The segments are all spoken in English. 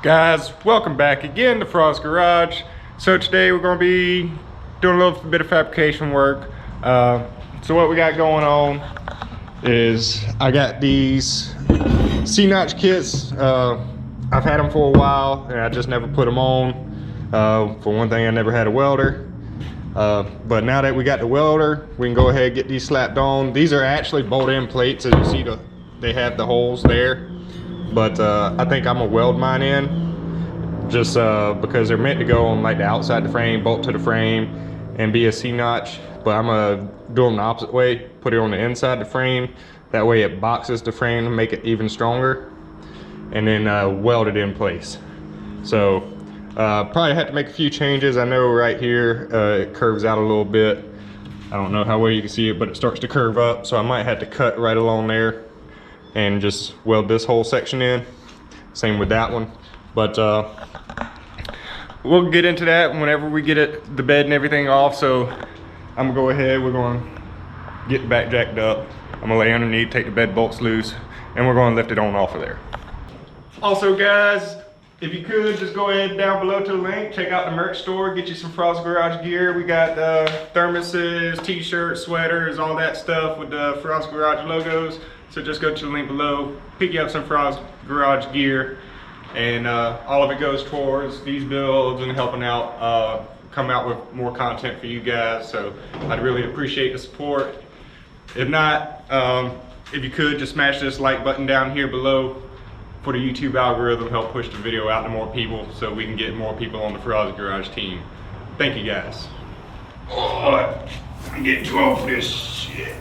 Guys, welcome back again to Frost Garage. So today we're going to be doing a little bit of fabrication work. So what we got going on is I got these C-notch kits. I've had them for a while and I just never put them on. For one thing, I never had a welder. But now that we got the welder, we can go ahead and get these slapped on. These are actually bolt-in plates. As you see, they have the holes there. But I think I'm gonna weld mine in just because they're meant to go on like the outside the frame, bolt to the frame, and be a C-notch. But I'm gonna do them the opposite way, put it on the inside the frame. That way it boxes the frame to make it even stronger, and then weld it in place. So probably have to make a few changes. I know right here it curves out a little bit. I don't know how well you can see it, but it starts to curve up. So I might have to cut right along there and just weld this whole section in. Same with that one. But we'll get into that whenever we get the bed and everything off. So I'm gonna go ahead, we're gonna get the back jacked up. I'm gonna lay underneath, take the bed bolts loose, and we're gonna lift it on off of there. Also guys, if you could just go ahead down below to the link, check out the merch store, get you some Frost Garage gear. We got thermoses, t-shirts, sweaters, all that stuff with the Frost Garage logos. So just go to the link below, pick you up some Frost Garage gear, and all of it goes towards these builds and helping out, come out with more content for you guys. So I'd really appreciate the support. If not, if you could just smash this like button down here below for the YouTube algorithm, help push the video out to more people so we can get more people on the Frost Garage team. Thank you guys. Oh, I'm getting too old for this shit.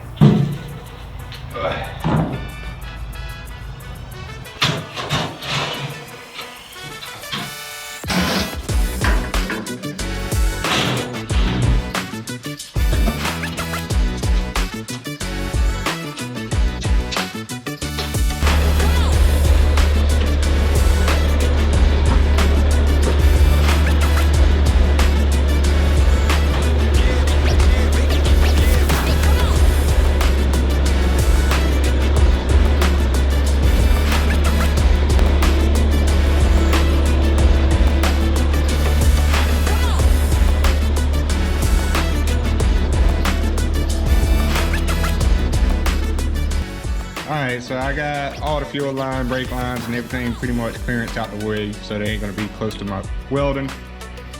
Alright, so I got all the fuel line, brake lines, and everything pretty much clearance out the way, so they ain't gonna be close to my welding.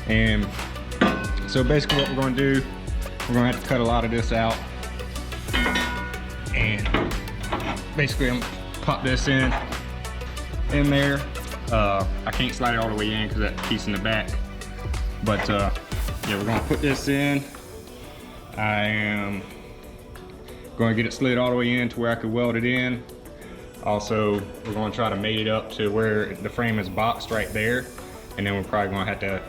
And so basically what we're gonna do, we're gonna have to cut a lot of this out. And basically I'm gonna pop this in there. I can't slide it all the way in because that piece in the back. But yeah, we're gonna put this in. I am going to get it slid all the way in to where I could weld it in. Also, we're going to try to mate it up to where the frame is boxed right there. And then we're probably going to have to,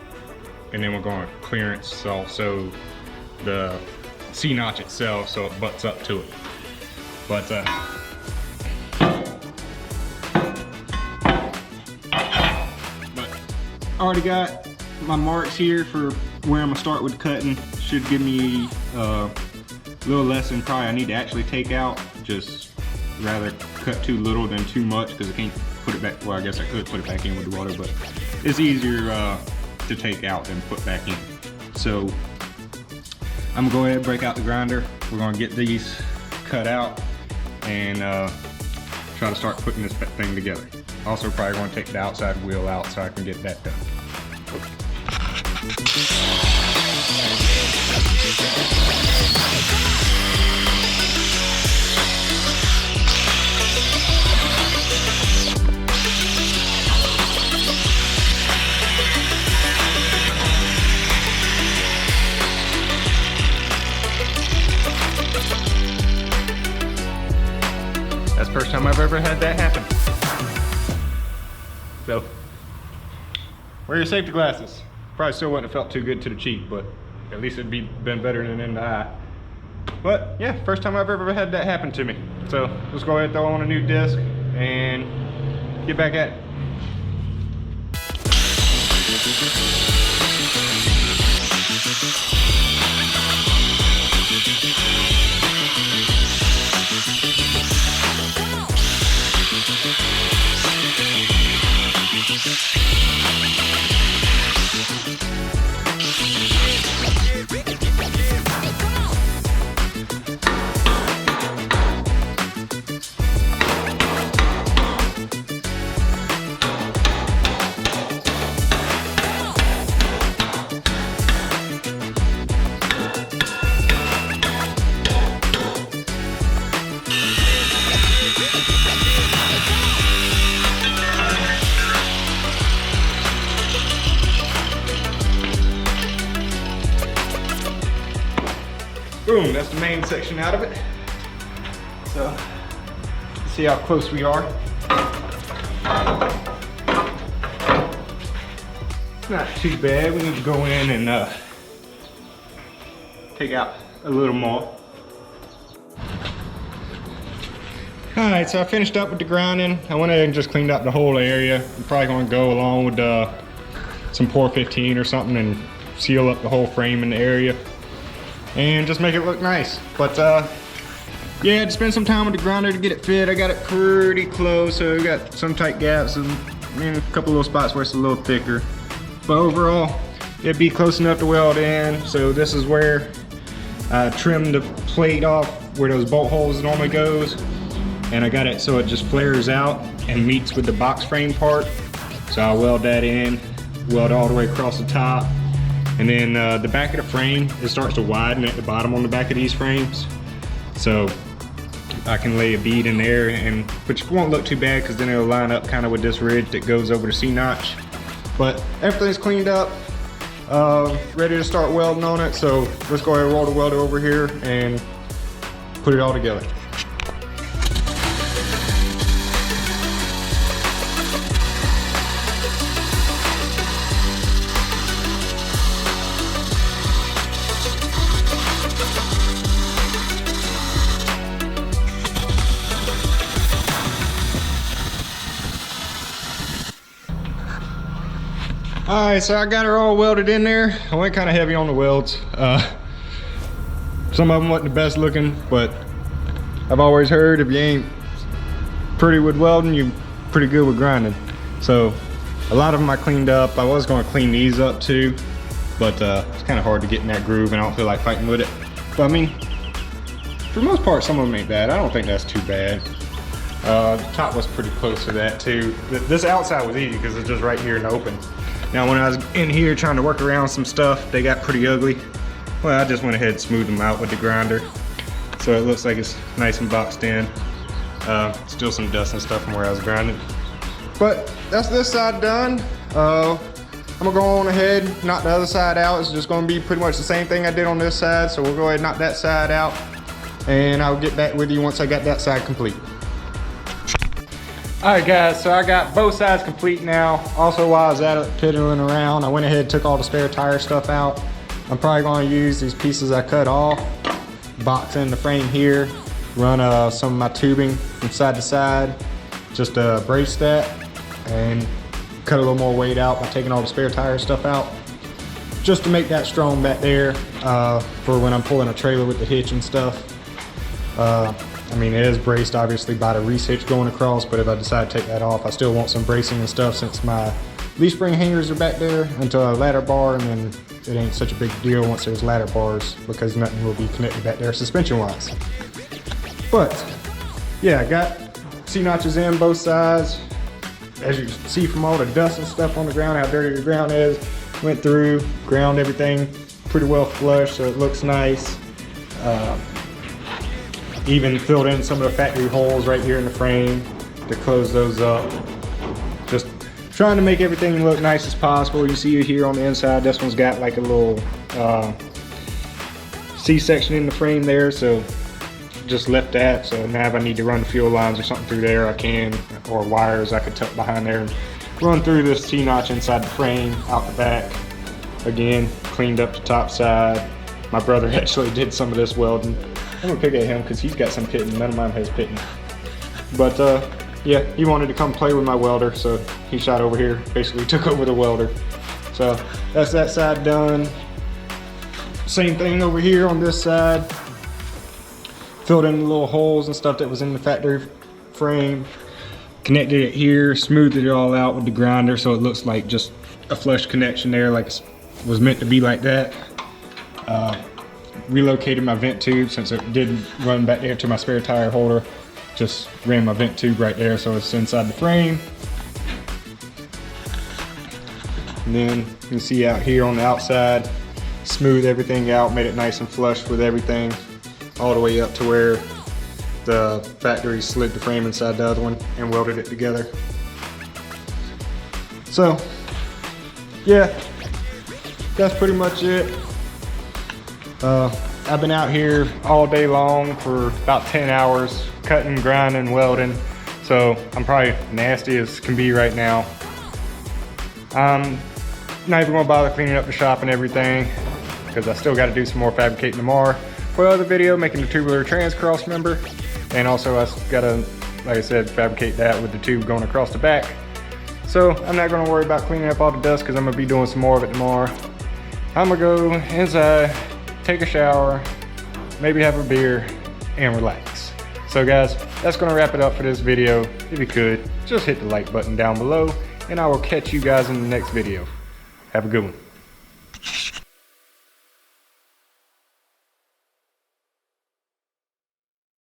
and then we're going to clearance also the C-notch itself so it butts up to it. But I already got my marks here for where I'm going to start with the cutting. Should give me a little less than probably I need to actually take out. Just rather cut too little than too much because I can't put it back. Well, I guess I could put it back in with the water, but it's easier to take out than put back in. So I'm gonna go ahead and break out the grinder. We're gonna get these cut out and try to start putting this thing together. Also probably gonna take the outside wheel out so I can get that done. That's the first time I've ever had that happen. So, wear your safety glasses. Probably still wouldn't have felt too good to the cheek, but at least it'd been better than in the eye. But yeah, first time I've ever had that happen to me. So let's go ahead and throw on a new disc and get back at it. Come on. boom, that's the main section out of it. So, let's see how close we are. It's not too bad. We need to go in and take out a little more. Alright, so I finished up with the grinding. I went ahead and just cleaned up the whole area. I'm probably going to go along with some Pour 15 or something and seal up the whole frame in the area and just make it look nice. But yeah, I had to spend some time with the grinder to get it fit. I got it pretty close, so we got some tight gaps and a couple little spots where it's a little thicker. But overall, it'd be close enough to weld in. So this is where I trimmed the plate off where those bolt holes normally goes. And I got it so it just flares out and meets with the box frame part. So I'll weld that in, weld all the way across the top. And then the back of the frame, it starts to widen at the bottom on the back of these frames. So I can lay a bead in there, which won't look too bad because then it'll line up kind of with this ridge that goes over the C-notch. But everything's cleaned up, ready to start welding on it. So let's go ahead and roll the welder over here and put it all together. Alright, so I got her all welded in there. I went kind of heavy on the welds. Some of them wasn't the best looking, but I've always heard if you ain't pretty with welding, you're pretty good with grinding. So a lot of them I cleaned up. I was going to clean these up too, but it's kind of hard to get in that groove and I don't feel like fighting with it. But I mean, for the most part, some of them ain't bad. I don't think that's too bad. The top was pretty close to that too. This outside was easy because it's just right here in the open. Now when I was in here trying to work around some stuff, they got pretty ugly. Well, I just went ahead and smoothed them out with the grinder. So it looks like it's nice and boxed in. Still some dust and stuff from where I was grinding. But that's this side done. I'm gonna go on ahead, knock the other side out. It's just gonna be pretty much the same thing I did on this side. So we'll go ahead and knock that side out. And I'll get back with you once I got that side complete. Alright guys, so I got both sides complete now. Also while I was at it piddling around, I went ahead and took all the spare tire stuff out. I'm probably going to use these pieces I cut off, box in the frame here, run some of my tubing from side to side, just brace that and cut a little more weight out by taking all the spare tire stuff out. Just to make that strong back there for when I'm pulling a trailer with the hitch and stuff. I mean, it is braced obviously by the reese hitch going across, but if I decide to take that off, I still want some bracing and stuff since my leaf spring hangers are back there until a ladder bar, and then it ain't such a big deal once there's ladder bars because nothing will be connected back there suspension wise. But yeah, I got C-notches in both sides. As you can see from all the dust and stuff on the ground, how dirty the ground is, went through, ground everything pretty well flush, so it looks nice. Even filled in some of the factory holes right here in the frame to close those up. Just trying to make everything look nice as possible. You see here on the inside, this one's got like a little C-section in the frame there, so just left that. So now if I need to run fuel lines or something through there, I can, or wires I could tuck behind there and run through this T-notch inside the frame, out the back. Again, cleaned up the top side. My brother actually did some of this welding. I'm gonna pick at him because he's got some pitting. None of mine has pitting. But yeah, he wanted to come play with my welder, so he shot over here, basically took over the welder. So that's that side done. Same thing over here on this side. Filled in the little holes and stuff that was in the factory frame. Connected it here, smoothed it all out with the grinder so it looks like just a flush connection there, like it was meant to be like that. Relocated my vent tube since it didn't run back there to my spare tire holder. Just ran my vent tube right there so it's inside the frame. And then you can see out here on the outside, smooth everything out, made it nice and flush with everything, all the way up to where the factory slid the frame inside the other one and welded it together. So yeah, that's pretty much it. I've been out here all day long for about 10 hours, cutting, grinding, welding. So I'm probably nasty as can be right now. I'm not even gonna bother cleaning up the shop and everything because I still gotta do some more fabricating tomorrow for the other video, making the tubular trans cross member. And also I gotta, like I said, fabricate that with the tube going across the back. So I'm not gonna worry about cleaning up all the dust because I'm gonna be doing some more of it tomorrow. I'm gonna go inside, take a shower, maybe have a beer, and relax. So guys, that's gonna wrap it up for this video. If you could, just hit the like button down below, and I will catch you guys in the next video. Have a good one.